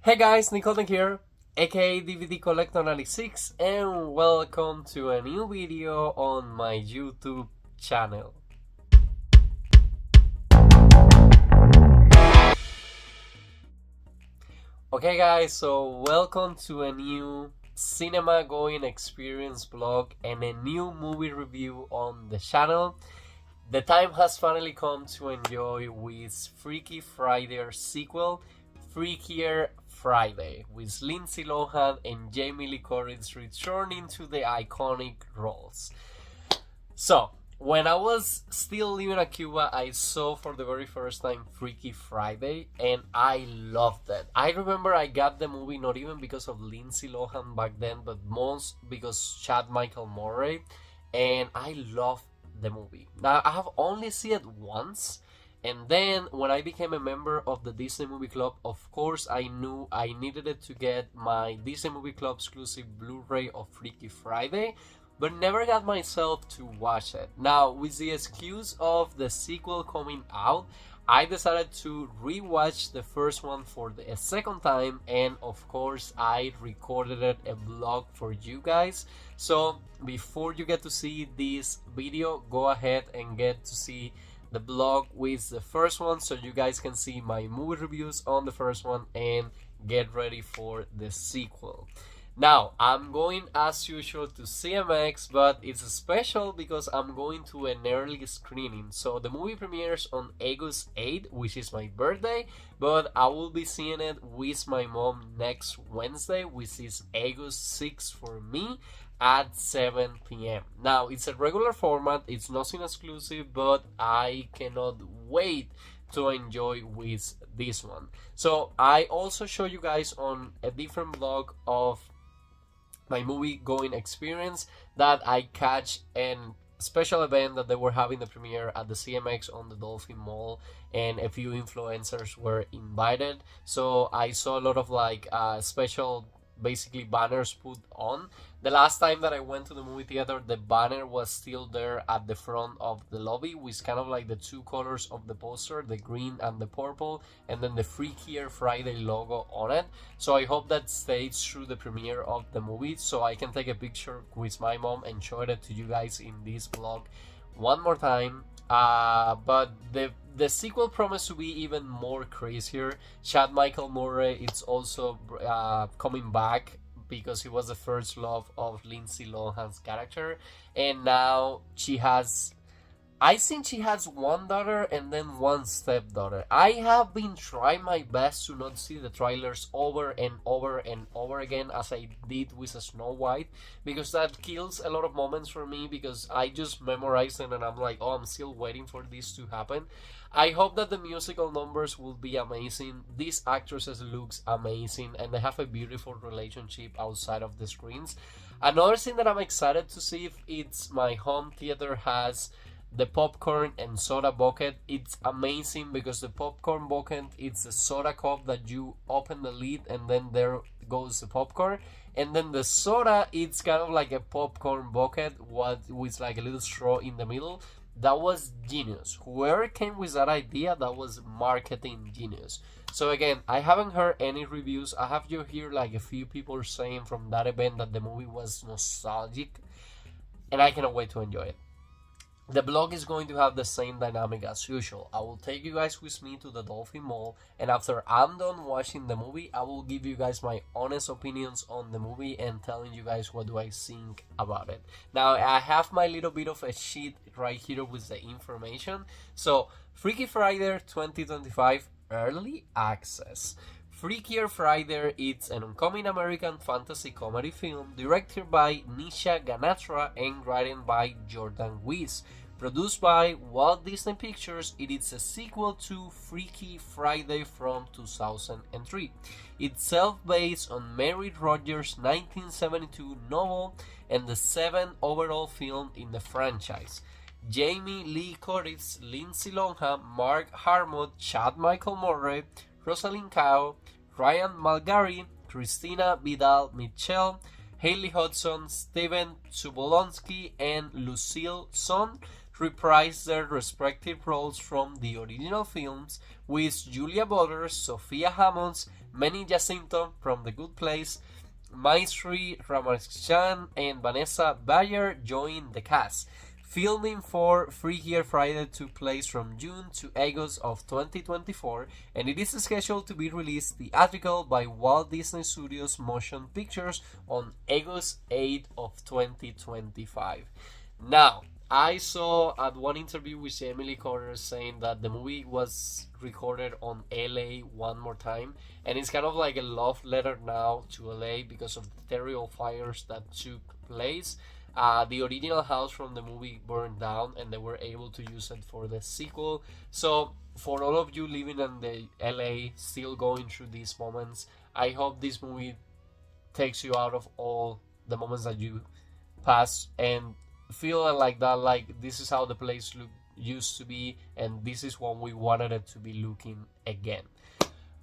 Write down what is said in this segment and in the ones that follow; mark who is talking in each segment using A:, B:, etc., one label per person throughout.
A: Hey guys, Nicole here, aka DVD Collector 96, and welcome to a new video on my YouTube channel. Okay guys, so welcome to a new cinema going experience vlog and a new movie review on the channel. The time has finally come to enjoy with Freaky Friday sequel, Freakier Friday, with Lindsay Lohan and Jamie Lee Curtis returning to the iconic roles. So, when I was still living in Cuba, I saw for the very first time Freaky Friday, and I loved it. I remember I got the movie not even because of Lindsay Lohan back then, but most because Chad Michael Murray, and I loved the movie. Now, I have only seen it once, and then when I became a member of the Disney Movie Club, of course I knew I needed it to get my Disney Movie Club exclusive Blu-ray of Freaky Friday, but never got myself to watch it. Now, with the excuse of the sequel coming out, I decided to rewatch the first one for the second time, and of course I recorded it a vlog for you guys. So before you get to see this video, go ahead and get to see the vlog with the first one so you guys can see my movie reviews on the first one and get ready for the sequel. Now, I'm going as usual to CMX, but it's special because I'm going to an early screening. So the movie premieres on August 8th, which is my birthday, but I will be seeing it with my mom next Wednesday, which is August 6th for me at 7 p.m. Now, it's a regular format, it's nothing exclusive, but I cannot wait to enjoy with this one. So I also show you guys on a different vlog of my movie going experience that I catch an special event that they were having the premiere at the CMX on the Dolphin Mall, and a few influencers were invited. So I saw a lot of special basically banners put on. The last time that I went to the movie theater, the banner was still there at the front of the lobby with kind of like the two colors of the poster, the green and the purple, and then the Freakier Friday logo on it. So I hope that stays through the premiere of the movie so I can take a picture with my mom and show it to you guys in this vlog one more time. But the sequel promised to be even more crazier. Chad Michael Murray is also coming back because he was the first love of Lindsay Lohan's character, and now I think she has one daughter and then one stepdaughter. I have been trying my best to not see the trailers over and over and over again as I did with Snow White, because that kills a lot of moments for me because I just memorize them and I'm like, oh, I'm still waiting for this to happen. I hope that the musical numbers will be amazing. These actresses looks amazing and they have a beautiful relationship outside of the screens. Another thing that I'm excited to see if it's my home theater has the popcorn and soda bucket. It's amazing because the popcorn bucket, it's a soda cup that you open the lid and then there goes the popcorn, and then the soda, it's kind of like a popcorn bucket with like a little straw in the middle. That was genius. Whoever came with that idea, that was marketing genius. So again, I haven't heard any reviews. I have you hear like a few people saying from that event that the movie was nostalgic, and I cannot wait to enjoy it. The vlog is going to have the same dynamic as usual. I will take you guys with me to the Dolphin Mall, and after I'm done watching the movie, I will give you guys my honest opinions on the movie and telling you guys what do I think about it. Now, I have my little bit of a sheet right here with the information. So, Freaky Friday 2025 Early Access. Freakier Friday, it's an upcoming American fantasy comedy film directed by Nisha Ganatra and written by Jordan Weiss. Produced by Walt Disney Pictures, it is a sequel to Freaky Friday from 2003. It's self-based on Mary Rodgers' 1972 novel and the 7th overall film in the franchise. Jamie Lee Curtis, Lindsay Lohan, Mark Harmon, Chad Michael Murray, Rosalind Chao, Ryan Malgarini, Christina Vidal Mitchell, Haley Hudson, Steven Tobolowsky, and Lucille Soong reprised their respective roles from the original films, with Julia Butters, Sophia Hammons, Manny Jacinto from The Good Place, Maitreyi Ramakrishnan, and Vanessa Bayer joined the cast. Filming for Freakier Friday took place from June to August of 2024, and it is scheduled to be released theatrical by Walt Disney Studios Motion Pictures on August 8 of 2025. Now, I saw at one interview with Emily Carter saying that the movie was recorded on LA one more time, and it's kind of like a love letter now to LA because of the terrible fires that took place. The original house from the movie burned down, and they were able to use it for the sequel. So, for all of you living in the LA, still going through these moments, I hope this movie takes you out of all the moments that you pass and feel like that, like this is how the place used to be, and this is what we wanted it to be looking again.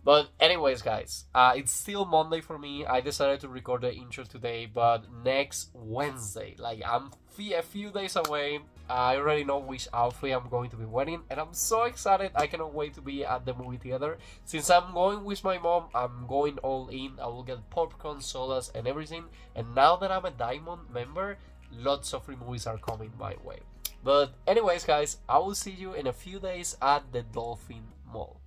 A: But anyways, guys, it's still Monday for me. I decided to record the intro today, but next Wednesday, like I'm a few days away, I already know which outfit I'm going to be wearing, and I'm so excited. I cannot wait to be at the movie theater. Since I'm going with my mom, I'm going all in. I will get popcorn, sodas, and everything. And now that I'm a Diamond member, lots of free movies are coming my way. But anyways, guys, I will see you in a few days at the Dolphin Mall.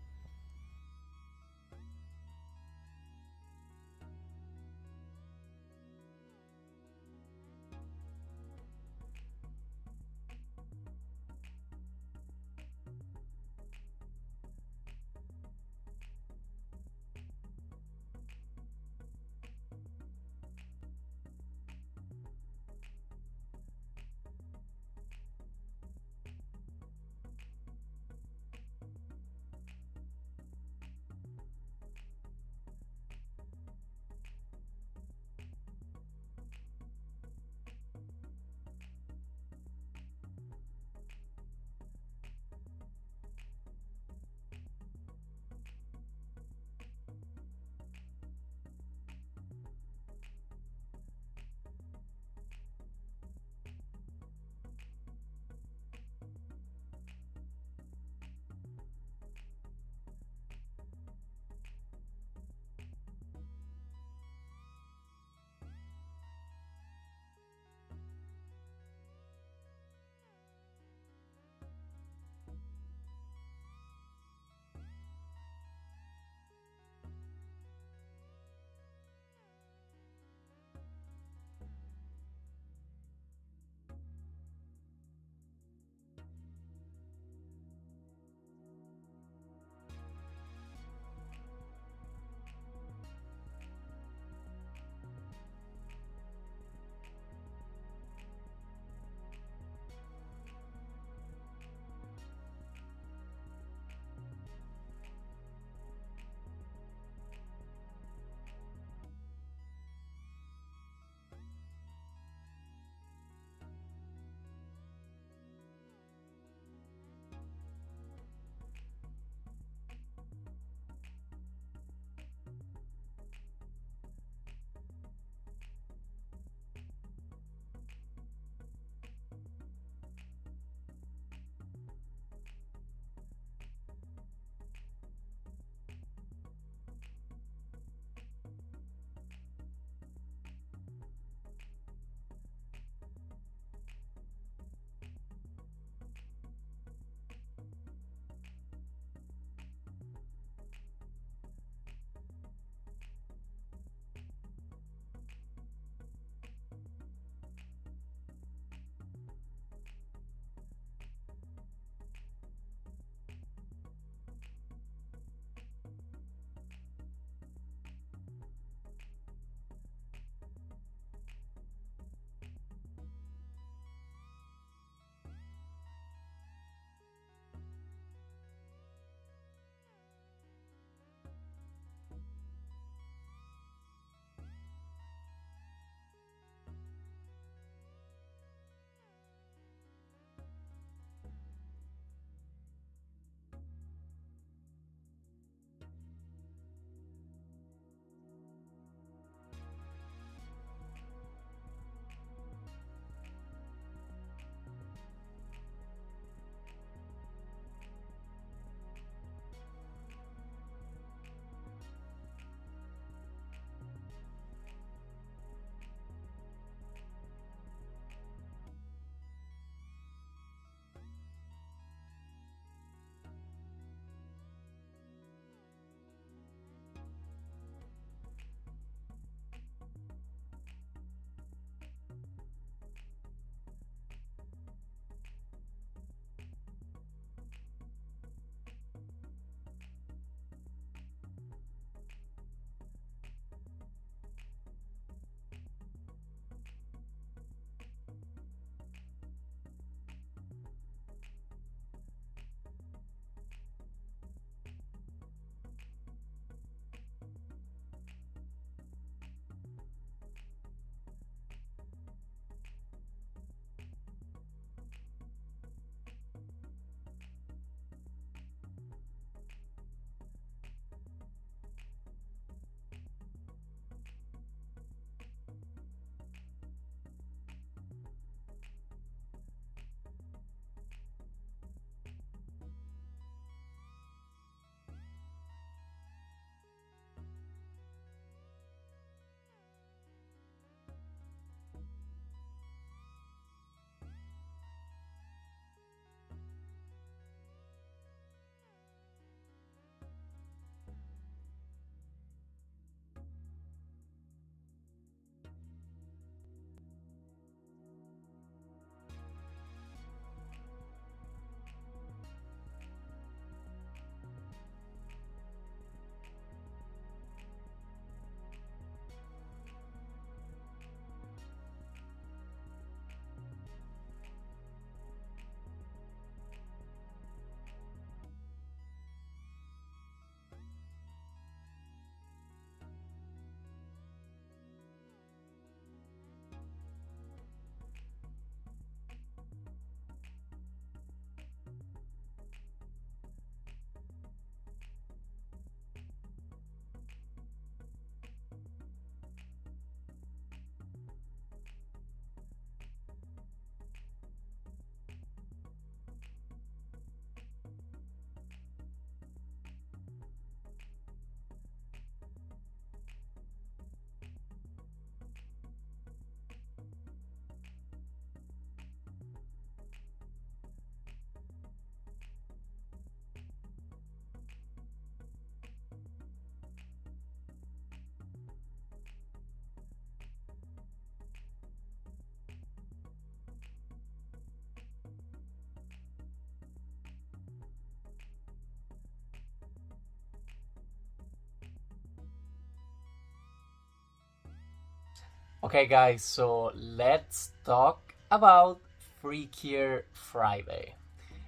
A: Okay, guys, so let's talk about Freakier Friday.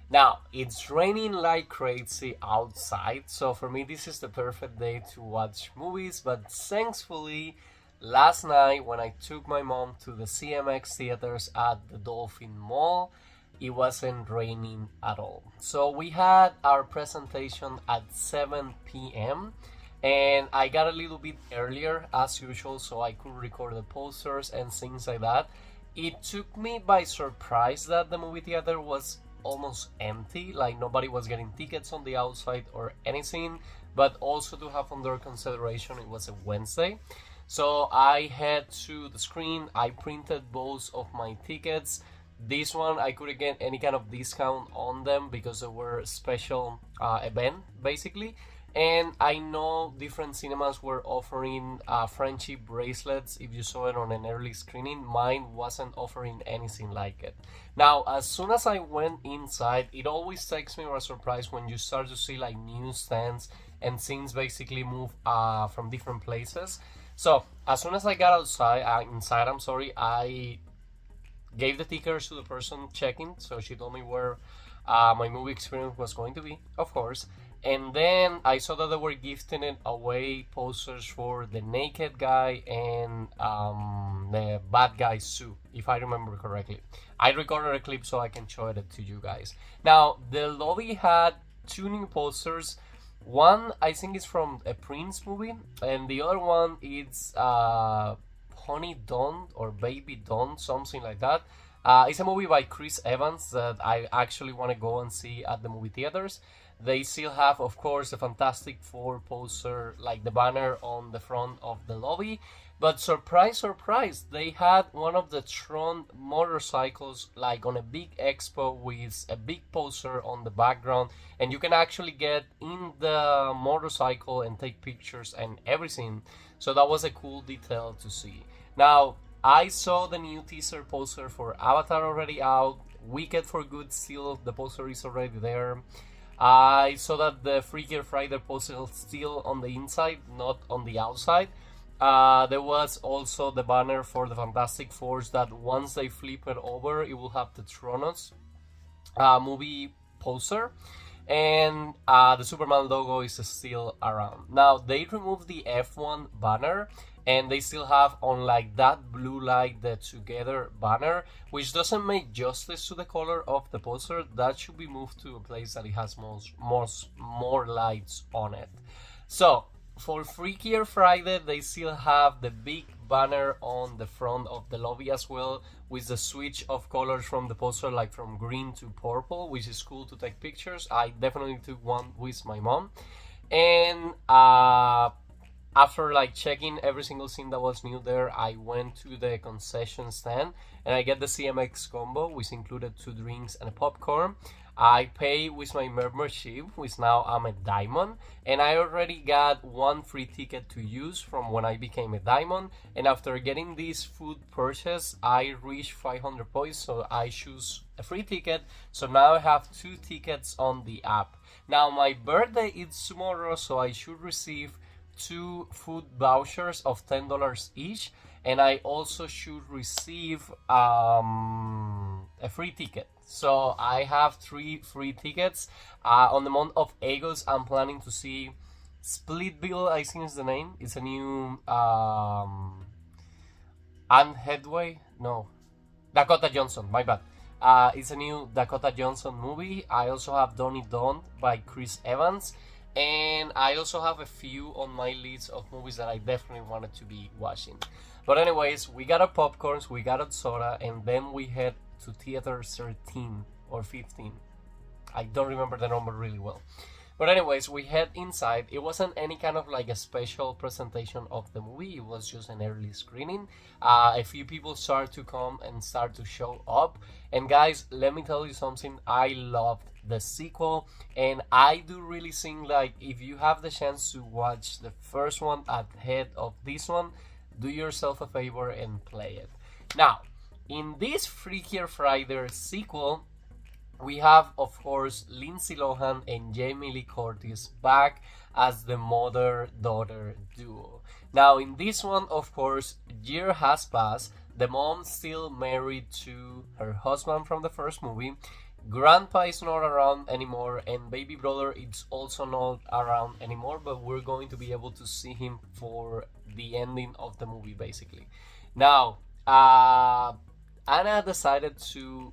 A: Now, it's raining like crazy outside, so for me, this is the perfect day to watch movies. But thankfully, last night when I took my mom to the CMX Theatres at the Dolphin Mall, it wasn't raining at all. So we had our presentation at 7 p.m. and I got a little bit earlier as usual so I could record the posters and things like that. It took me by surprise that the movie theater was almost empty, like nobody was getting tickets on the outside or anything, but also to have under consideration it was a Wednesday. So I head to the screen, I printed both of my tickets. This one I couldn't get any kind of discount on them because they were a special event basically. And I know different cinemas were offering friendship bracelets if you saw it on an early screening. Mine wasn't offering anything like it. Now, as soon as I went inside, it always takes me by surprise when you start to see like newsstands and things basically move from different places. So, as soon as I got inside, I gave the tickets to the person checking. So she told me where my movie experience was going to be, of course. And then I saw that they were gifting it away posters for the naked guy and the bad guy Sue, if I remember correctly. I recorded a clip so I can show it to you guys. Now, the lobby had two new posters. One, I think, is from a Prince movie, and the other one is Honey Dawn or Baby Dawn, something like that. It's a movie by Chris Evans that I actually want to go and see at the movie theaters. They still have, of course, the Fantastic Four poster, like the banner on the front of the lobby. But surprise, surprise, they had one of the Tron motorcycles like on a big expo with a big poster on the background. And you can actually get in the motorcycle and take pictures and everything. So that was a cool detail to see. Now, I saw the new teaser poster for Avatar already out. Wicked for Good still, the poster is already there. I saw that the Freakier Friday poster is still on the inside, not on the outside. There was also the banner for the Fantastic Four that once they flip it over, it will have the Tronos movie poster. And the Superman logo is still around. Now, they removed the F1 banner, and they still have on like that blue light the Together banner, which doesn't make justice to the color of the poster. That should be moved to a place that it has more lights on it. So, for Freakier Friday, they still have the big banner on the front of the lobby as well, with the switch of colors from the poster, like from green to purple, which is cool to take pictures. I definitely took one with my mom. And after like checking every single thing that was new there, I went to the concession stand and I get the CMX combo, which included 2 drinks and a popcorn. I pay with my membership, which now I'm a diamond, and I already got 1 free ticket to use from when I became a diamond. And after getting this food purchase, I reached 500 points, so I choose a free ticket. So now I have 2 tickets on the app. Now my birthday is tomorrow, so I should receive 2 food vouchers of $10 each, and I also should receive a free ticket. So I have 3 free tickets. On the month of August, I'm planning to see Splitville, I think is the name. It's a new Dakota Johnson, my bad. It's a new Dakota Johnson movie. I also have Donnie Dawn by Chris Evans. And I also have a few on my list of movies that I definitely wanted to be watching. But anyways, we got our popcorns, we got a soda, and then we head to theater 13 or 15. I don't remember the number really well. But anyways, we head inside. It wasn't any kind of like a special presentation of the movie. It was just an early screening. A few people start to come and start to show up. And guys, let me tell you something. I loved the sequel, and I do really think like if you have the chance to watch the first one ahead of this one, do yourself a favor and play it. Now, in this Freakier Friday sequel, we have, of course, Lindsay Lohan and Jamie Lee Curtis back as the mother-daughter duo. Now, in this one, of course, year has passed. The mom's still married to her husband from the first movie. Grandpa is not around anymore, and baby brother is also not around anymore, but we're going to be able to see him for the ending of the movie, basically. Now, Anna decided to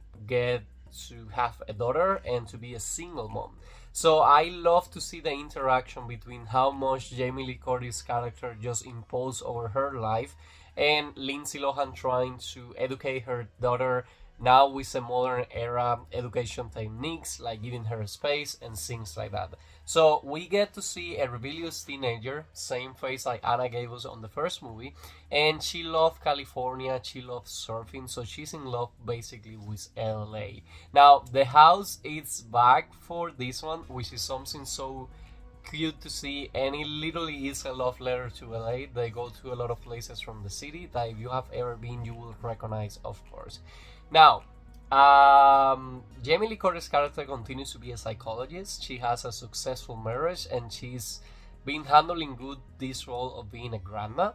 A: have a daughter and to be a single mom. So I love to see the interaction between how much Jamie Lee Curtis' character just imposed over her life and Lindsay Lohan trying to educate her daughter now with a modern era education techniques, like giving her space and things like that. So we get to see a rebellious teenager, same face like Anna gave us on the first movie, and she loved California, she loves surfing, so she's in love basically with LA. Now the house is back for this one, which is something so cute to see, and it literally is a love letter to LA. They go to a lot of places from the city that if you have ever been, you will recognize, of course. Now, Jamie Lee Curtis' character continues to be a psychologist. She has a successful marriage, and she's been handling good this role of being a grandma.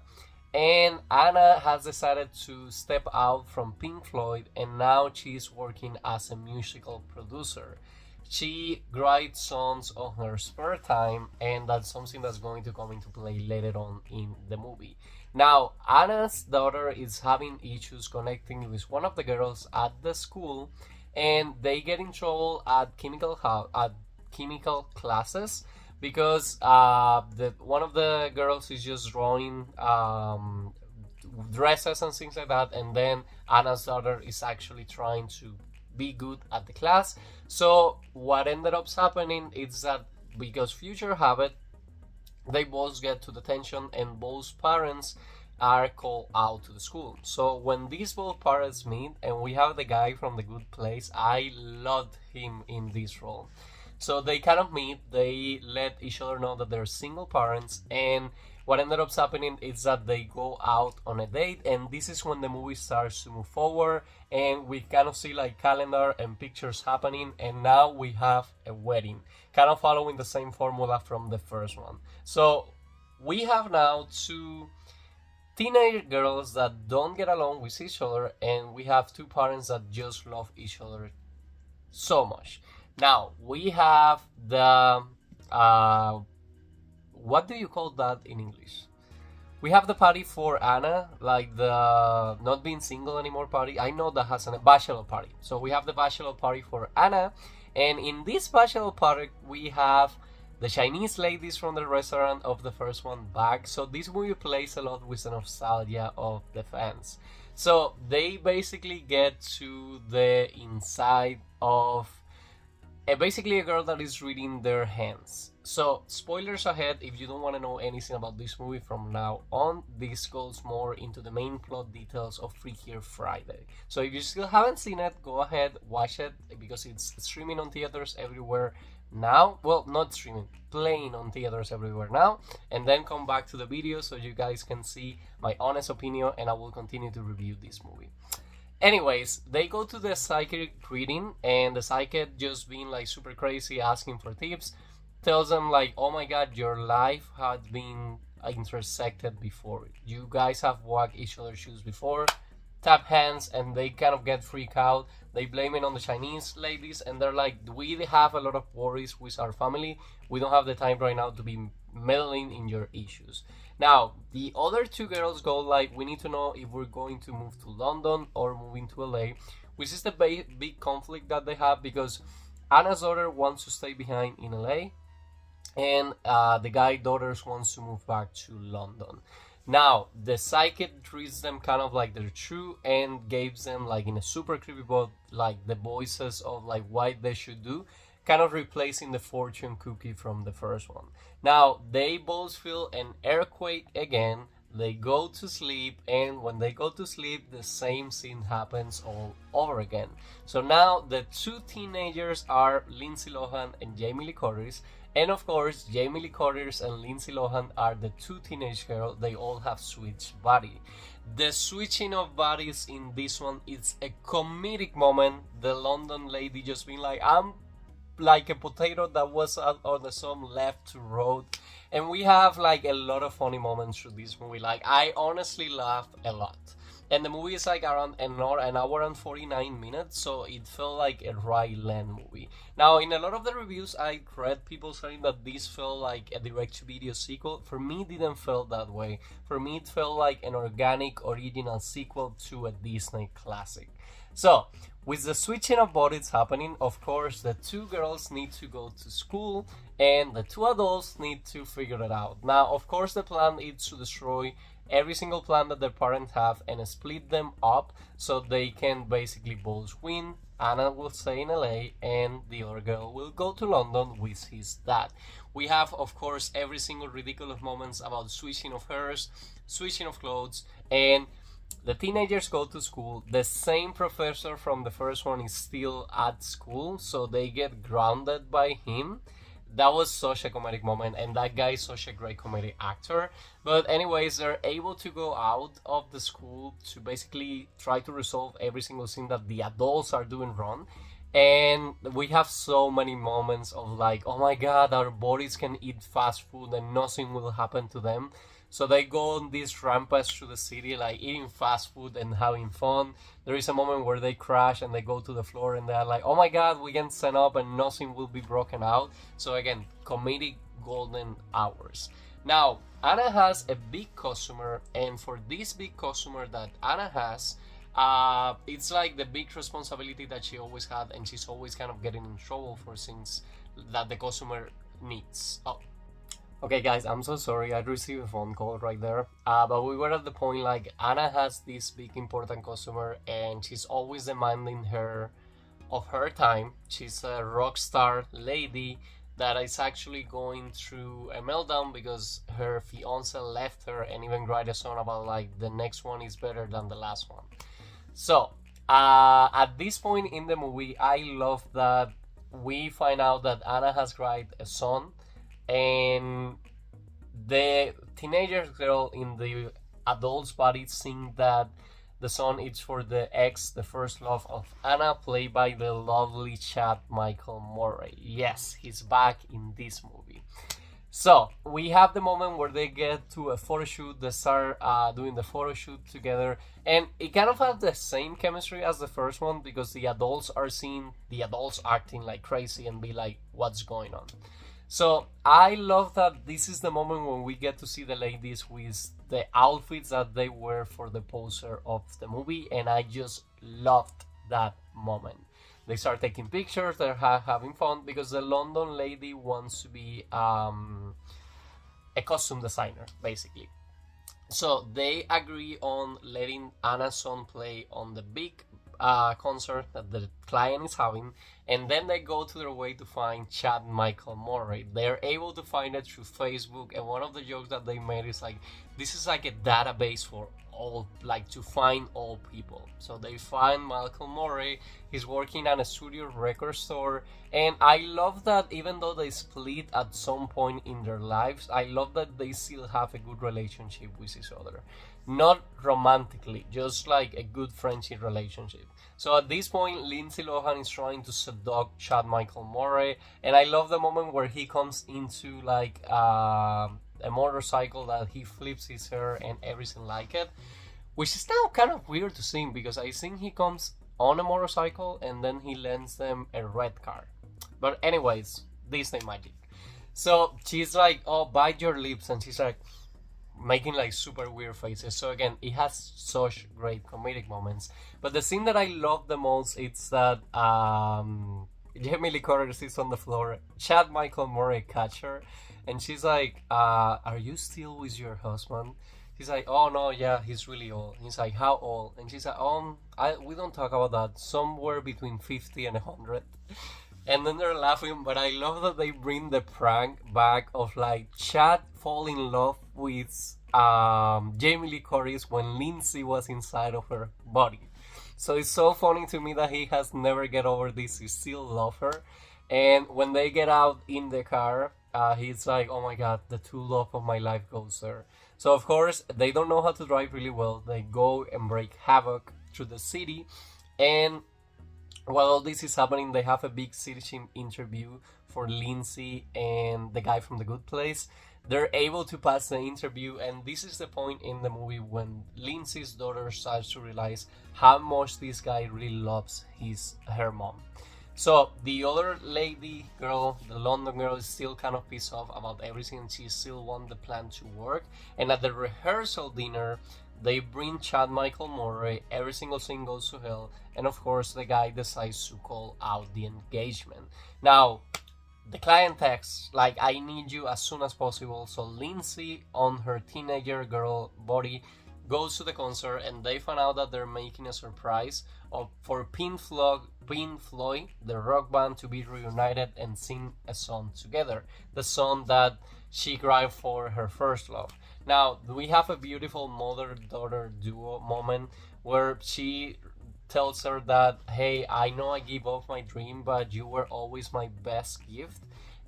A: And Anna has decided to step out from Pink Floyd, and now she's working as a musical producer. She writes songs on her spare time, and that's something that's going to come into play later on in the movie. Now, Anna's daughter is having issues connecting with one of the girls at the school, and they get in trouble at chemical classes because one of the girls is just drawing dresses and things like that, and then Anna's daughter is actually trying to be good at the class. So what ended up happening is that because future habit, they both get to detention and both parents are called out to the school. So when these both parents meet, and we have the guy from The Good Place, I loved him in this role. So they kind of meet, they let each other know that they're single parents, and what ended up happening is that they go out on a date, and this is when the movie starts to move forward, and we kind of see like calendar and pictures happening, and now we have a wedding, kind of following the same formula from the first one. So we have now two teenage girls that don't get along with each other, and we have two parents that just love each other so much. Now we have the what do you call that in English? We have the party for Anna, like the not being single anymore party. I know that has a bachelor party. So we have the bachelor party for Anna, and in this bachelor party we have the Chinese ladies from the restaurant of the first one back. So this movie plays a lot with the nostalgia of the fans. So they basically get to the inside of basically a girl that is reading their hands. So spoilers ahead if you don't want to know anything about this movie from now on. This goes more into the main plot details of Freakier Friday. So if you still haven't seen it, go ahead, watch it, because it's streaming on theaters everywhere now. Well, not streaming, playing on theaters everywhere now. And then come back to the video so you guys can see my honest opinion, and I will continue to review this movie. Anyways, they go to the psychic reading, and the psychic, just being like super crazy, asking for tips, tells them like, oh my god, your life had been intersected before. You guys have walked each other's shoes before. Tap hands, and they kind of get freaked out. They blame it on the Chinese ladies, and they're like, we have a lot of worries with our family. We don't have the time right now to be meddling in your issues. Now, the other two girls go like, we need to know if we're going to move to London or moving to LA, which is the big conflict that they have, because Anna's daughter wants to stay behind in LA, and the guy daughters wants to move back to London. Now, the psychic treats them kind of like they're true and gives them, like in a super creepy boat, like the voices of like what they should do, kind of replacing the fortune cookie from the first one. Now, they both feel an earthquake again. They go to sleep, and when they go to sleep, the same scene happens all over again. So now the two teenagers are Lindsay Lohan and Jamie Lee Curtis. And of course, Jamie Lee Curtis and Lindsay Lohan are the two teenage girls. They all have switched body. The switching of bodies in this one is a comedic moment. The London lady just being like, I'm like a potato that was on some left road. And we have like a lot of funny moments through this movie. Like, I honestly laughed a lot. And the movie is like around an hour and 49 minutes, so it felt like a right length movie. Now, in a lot of the reviews, I read people saying that this felt like a direct-to-video sequel. For me, it didn't feel that way. For me, it felt like an organic, original sequel to a Disney classic. So, with the switching of bodies happening, of course, the two girls need to go to school, and the two adults need to figure it out. Now, of course, the plan is to destroy every single plan that their parents have and split them up so they can basically both win. Anna will stay in LA and the other girl will go to London with his dad. We have, of course, every single ridiculous moments about switching of hairs, switching of clothes, and the teenagers go to school. The same professor from the first one is still at school, so they get grounded by him. That was such a comedic moment, and that guy is such a great comedic actor. But anyways, they're able to go out of the school to basically try to resolve every single thing that the adults are doing wrong. And we have so many moments of like, oh my god, our bodies can eat fast food and nothing will happen to them. So they go on this rampage through the city, like eating fast food and having fun. There is a moment where they crash and they go to the floor and they're like, oh my god, we can stand up and nothing will be broken out. So again, comedic golden hours. Now, Anna has a big customer, and for this big customer that Anna has, it's like the big responsibility that she always had, and she's always kind of getting in trouble for things that the customer needs. Oh. Okay guys, I'm so sorry, I received a phone call right there, but we were at the point like Anna has this big important customer and she's always demanding her of her time. She's a rock star lady that is actually going through a meltdown because her fiance left her and even write a song about like the next one is better than the last one. So at this point in the movie, I love that we find out that Anna has write a song, and the teenager girl in the adult's body sing that the song is for the ex, the first love of Anna, played by the lovely Chad Michael Murray. Yes, he's back in this movie. So we have the moment where they get to a photo shoot. They start doing the photo shoot together, and it kind of has the same chemistry as the first one because the adults are seeing the adults acting like crazy and be like, what's going on? So I love that this is the moment when we get to see the ladies with the outfits that they wear for the poster of the movie, and I just loved that moment. They start taking pictures, they're having fun because the London lady wants to be a costume designer, basically. So they agree on letting Anna's son play on the big concert that the client is having, and then they go to their way to find Chad Michael Murray. They're able to find it through Facebook, and one of the jokes that they made is like, this is like a database for all, like to find all people. So they find Michael Murray. He's working at a studio record store, and I love that even though they split at some point in their lives, I love that they still have a good relationship with each other. Not romantically, just like a good friendship relationship. So at this point, Lindsay Lohan is trying to seduce Chad Michael Murray, and I love the moment where he comes into like a motorcycle that he flips his hair and everything like it, which is now kind of weird to see because I think he comes on a motorcycle and then he lends them a red car. But anyways, Disney magic. So she's like, oh, bite your lips, and she's like making like super weird faces. So again, it has such great comedic moments. But the scene that I love the most is that Jamie Lee Curtis is on the floor, Chad Michael Murray catch her, and she's like, are you still with your husband? He's like, oh no, yeah, he's really old. He's like, how old? And she's like, we don't talk about that. Somewhere between 50 and 100. And then they're laughing, but I love that they bring the prank back of like Chad fall in love with Jamie Lee Curtis when Lindsay was inside of her body. So it's so funny to me that he has never get over this. He still love her. And when they get out in the car, he's like, oh my god, the true love of my life goes there. So of course, they don't know how to drive really well. They go and break havoc through the city. And while all this is happening, they have a big searching interview for Lindsay and the guy from The Good Place. they're able to pass the interview, and this is the point in the movie when Lindsay's daughter starts to realize how much this guy really loves her mom. So the other lady girl, the London girl, is still kind of pissed off about everything, and she still wants the plan to work. And at the rehearsal dinner, they bring Chad Michael Murray, every single thing goes to hell, and of course the guy decides to call out the engagement. Now, the client texts, like, I need you as soon as possible. So Lindsay, on her teenager girl body, goes to the concert, and they find out that they're making a surprise for Pink Floyd, the rock band, to be reunited and sing a song together. The song that she cried for her first love. Now, we have a beautiful mother-daughter duo moment where she tells her that, hey, I know I gave up my dream, but you were always my best gift.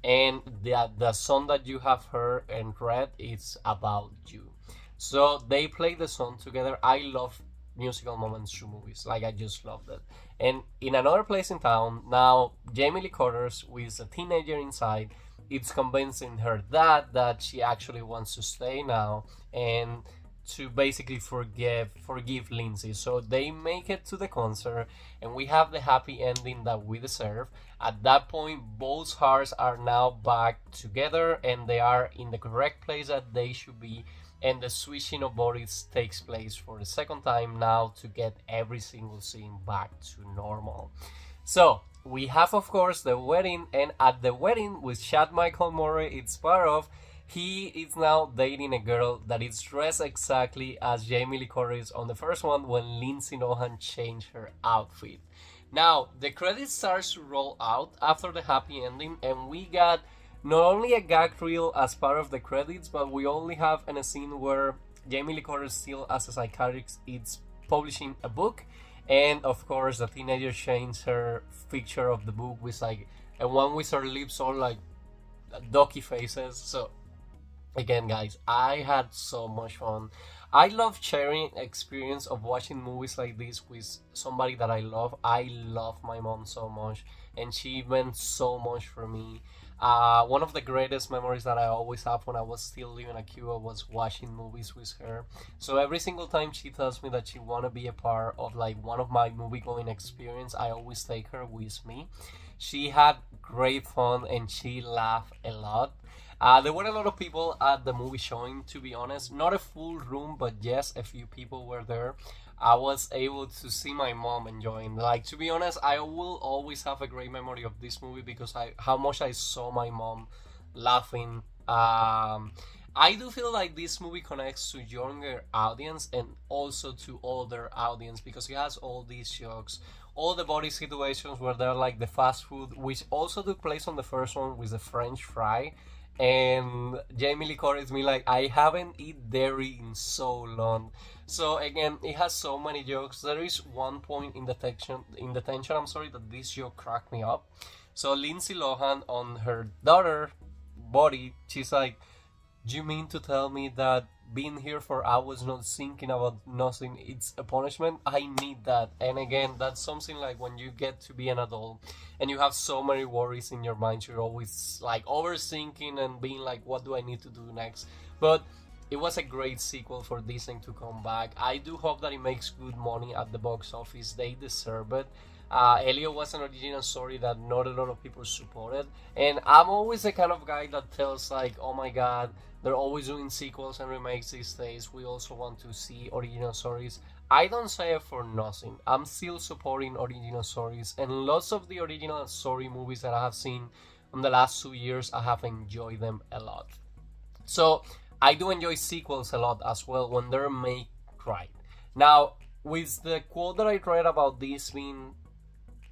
A: And the song that you have heard and read is about you. So they play the song together. I love musical moments through movies. Like, I just love that. And in another place in town, now Jamie Lee Curtis, with a teenager inside, it's convincing her dad that she actually wants to stay now and to basically forgive Lindsay. So they make it to the concert, and we have the happy ending that we deserve. At that point, both hearts are now back together, and they are in the correct place that they should be, and the switching of bodies takes place for the second time now to get every single scene back to normal. So we have, of course, the wedding, and at the wedding with Chad Michael Murray, it's part of, he is now dating a girl that is dressed exactly as Jamie Lee Curtis on the first one when Lindsay Lohan changed her outfit. Now, the credits starts to roll out after the happy ending, and we got not only a gag reel as part of the credits, but we only have a scene where Jamie Lee Curtis, still as a psychiatrist, is publishing a book, and of course the teenager changes her picture of the book with like a one with her lips all like ducky faces. So again, guys, I had so much fun. I love sharing experience of watching movies like this with somebody that I love. I love my mom so much, and she meant so much for me. One of the greatest memories that I always have when I was still living in Cuba was watching movies with her. So every single time she tells me that she want to be a part of like one of my movie going experience, I always take her with me. She had great fun and she laughed a lot. There were a lot of people at the movie showing, to be honest. Not a full room, but yes, a few people were there. I was able to see my mom enjoying. Like, to be honest, I will always have a great memory of this movie because how much I saw my mom laughing. I do feel like this movie connects to younger audience and also to older audience because it has all these jokes, all the body situations where they're like the fast food, which also took place on the first one with the French fry. And Jamie Lee Curtis me like, I haven't eaten dairy in so long. So again, it has so many jokes. There is one point in the tension, that this joke cracked me up. So Lindsay Lohan, on her daughter body, she's like, do you mean to tell me that being here for hours not thinking about nothing, it's a punishment? I need that. And again, that's something like when you get to be an adult and you have so many worries in your mind, you're always like overthinking and being like, what do I need to do next? But it was a great sequel for Disney to come back. I do hope that it makes good money at the box office. They deserve it. Elio was an original story that not a lot of people supported, and I'm always the kind of guy that tells like, oh my god, they're always doing sequels and remakes these days, we also want to see original stories. I don't say it for nothing. I'm still supporting original stories, and lots of the original story movies that I have seen in the last 2 years, I have enjoyed them a lot. So I do enjoy sequels a lot as well when they're made right. Now, with the quote that I read about this being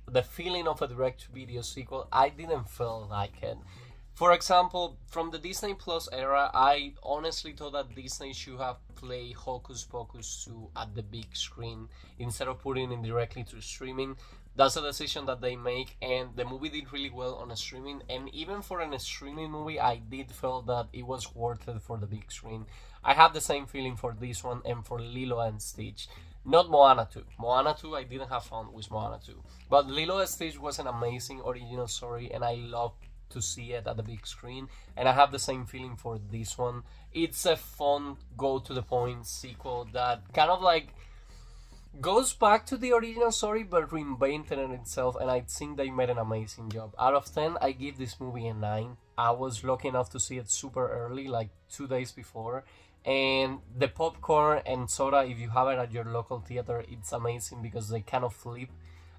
A: the feeling of a direct-to-video sequel, I didn't feel like it. For example, from the Disney Plus era, I honestly thought that Disney should have played Hocus Pocus 2 at the big screen instead of putting it directly to streaming. That's a decision that they make, and the movie did really well on a streaming, and even for a streaming movie, I did feel that it was worth it for the big screen. I have the same feeling for this one and for Lilo and Stitch. Not Moana 2. Moana 2, I didn't have fun with Moana 2. But Lilo and Stitch was an amazing original story, and I love to see it at the big screen, and I have the same feeling for this one. It's a fun, go to the point sequel that kind of like goes back to the original story but reinvented it itself, and I think they made an amazing job. Out of 10, I give this movie a 9. I was lucky enough to see it super early, like 2 days before, and the popcorn and soda, if you have it at your local theater, it's amazing because they kind of flip.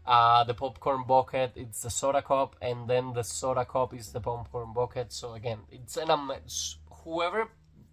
A: The popcorn bucket, it's the soda cup, and then the soda cup is the popcorn bucket. So again, it's whoever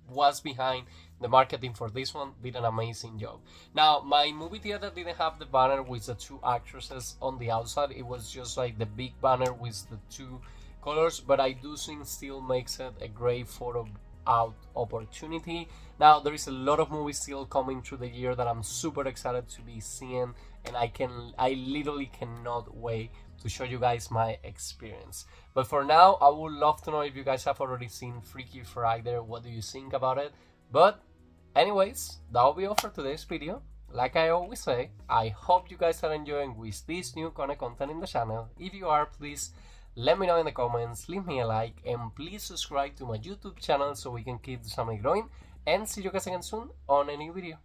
A: was behind the marketing for this one did an amazing job. Now, my movie theater didn't have the banner with the 2 actresses on the outside. It was just like the big banner with the 2 colors, but I do think still makes it a great photo out opportunity. Now, there is a lot of movies still coming through the year that I'm super excited to be seeing, and I literally cannot wait to show you guys my experience. But for now, I would love to know if you guys have already seen Freakier Friday. What do you think about it? But anyways, that will be all for today's video. Like I always say, I hope you guys are enjoying with this new kind of content in the channel. If you are, please let me know in the comments, leave me a like, and please subscribe to my YouTube channel so we can keep the channel growing. And see you guys again soon on a new video.